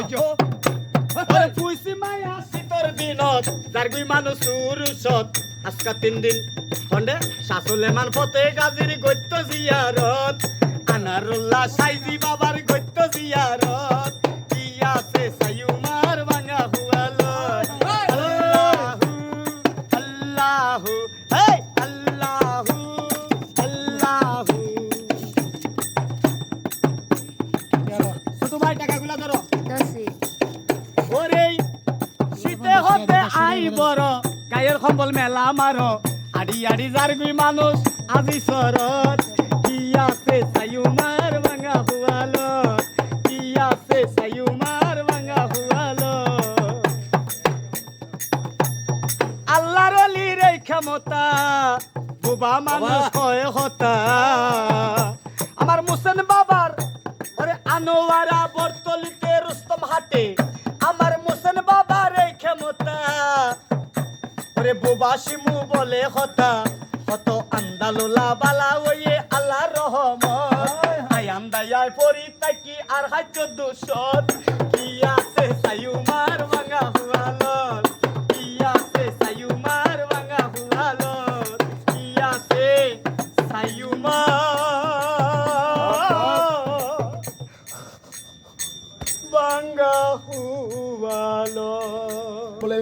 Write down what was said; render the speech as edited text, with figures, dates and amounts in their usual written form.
কইছো ওরে ফুইছি মায়া শীতর দিনত জারগুই মানুষ সুরসত আজকা 3 দিন হন্ডে শাসুলেমান ফতে গাজির গত্য জিয়ারত আনারুল্লাহ সাইজি বাবার গত্য জিয়ারত কি আছে সাইউমার ভাঙা হুয়ালো আল্লাহু আল্লাহু হে আল্লাহু আল্লাহু ছোট ভাই টাকাগুলা ধরো ওরে শীতে হতে আই বড় গায়ের কম্বল মেলা মারো আড়ি আড়ি জারগুই মানুষ আজি সরত কি আছে সাইউমার ভাঙা হুয়ালো কি আছে সাইউমার ভাঙা হুয়ালো আল্লাহর অলির এই ক্ষমতা বুবা মানুষ কয় হতা আমার মুসেন বাবার ওরে আনোয়ারা বর্তলিতে রুস্তম হাটে আমার মুসেন বাবার এই ক্ষমতা ওরে বুবা শিমু বলে হতা হত আন্দালুলা বালা ওয়ে আল্লাহ রহমত আই আন্দায়ায় পরি তাকি আর হাজ্য দুশত কি আছে সাইউমার ভাঙা হুয়ালো কি আছে সাইউমার ভাঙা হুয়ালো কি আছে সাইউমার ভাঙা হুয়ালো বলে